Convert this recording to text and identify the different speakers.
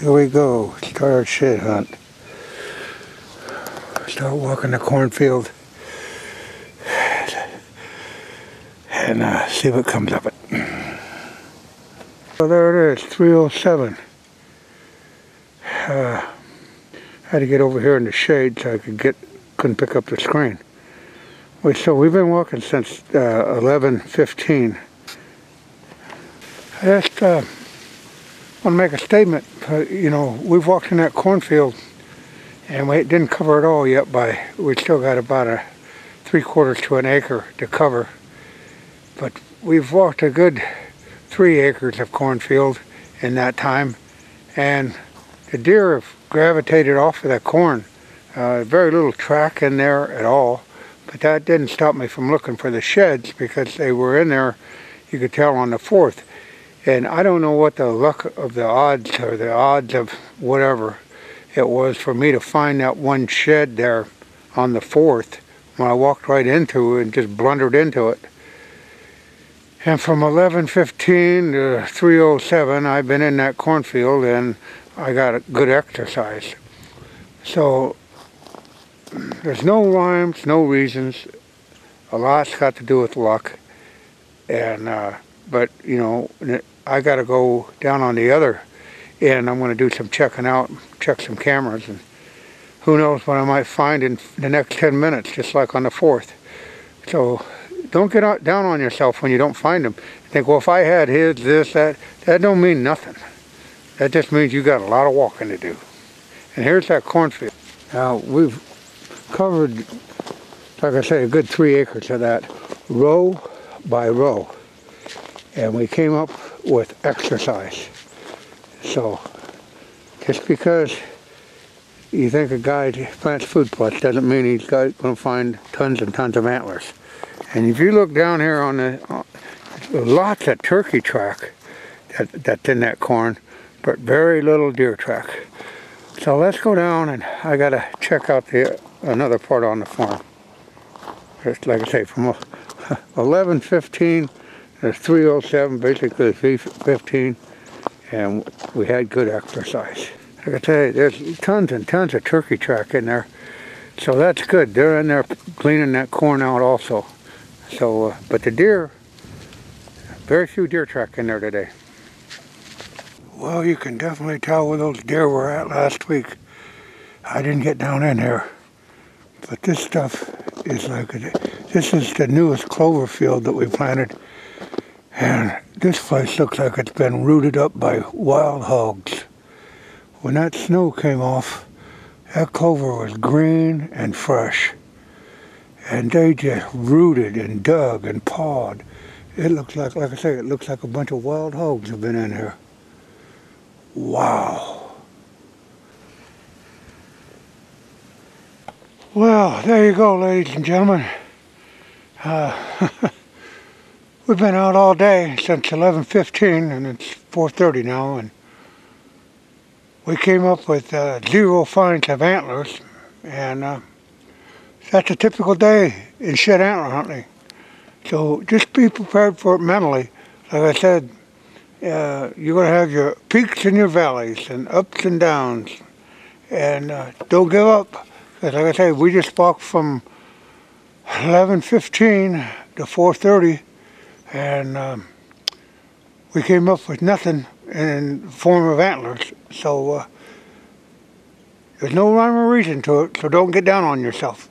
Speaker 1: Here we go, start our shed hunt. Start walking the cornfield and see what comes of it. So there it is, 307. Had to get over here in the shade so I couldn't pick up the screen. So we've been walking since 11:15. I just want to make a statement. You know, we've walked in that cornfield and we didn't cover it all yet. We still got about a 3/4 to an acre to cover. But we've walked a good 3 acres of cornfield in that time, and the deer have gravitated off of that corn. Very little track in there at all, but that didn't stop me from looking for the sheds because they were in there, you could tell, on the 4th. And I don't know what the luck of the odds, or the odds of whatever it was, for me to find that one shed there on the 4th when I walked right into it and just blundered into it. And from 11:15 to 3:07, I've been in that cornfield and I got a good exercise. So there's no rhymes, no reasons. A lot's got to do with luck. And but you know, I got to go down on the other end. I'm going to do some checking out, check some cameras, and who knows what I might find in the next 10 minutes, just like on the 4th. So don't get down on yourself when you don't find them. Think, well, if I had his, this, that don't mean nothing. That just means you got a lot of walking to do. And here's that cornfield. Now, we've covered, like I say, a good 3 acres of that, row by row. And we came up with exercise. So, just because you think a guy plants food plots doesn't mean he's going to find tons and tons of antlers. And if you look down here on the, lots of turkey track that's in that corn, but very little deer track. So let's go down, and I gotta check out another part on the farm. Just like I say, from 11:15 to 3:07, basically 3:15, and we had good exercise. Like I tell you, there's tons and tons of turkey track in there, so that's good. They're in there cleaning that corn out also. So, but the deer, very few deer track in there today. Well, you can definitely tell where those deer were at last week. I didn't get down in here, but this stuff is like, this is the newest clover field that we planted, and this place looks like it's been rooted up by wild hogs. When that snow came off, that clover was green and fresh. And they just rooted and dug and pawed. It looks like I say, it looks like a bunch of wild hogs have been in here. Wow. Well, there you go, ladies and gentlemen. We've been out all day since 11:15, and it's 4:30 now, and we came up with 0 finds of antlers, and that's a typical day in shed antler hunting. So just be prepared for it mentally. Like I said, you're going to have your peaks and your valleys and ups and downs. And don't give up. Because like I said, we just walked from 11:15 to 4:30, and we came up with nothing in the form of antlers. So there's no rhyme or reason to it, so don't get down on yourself.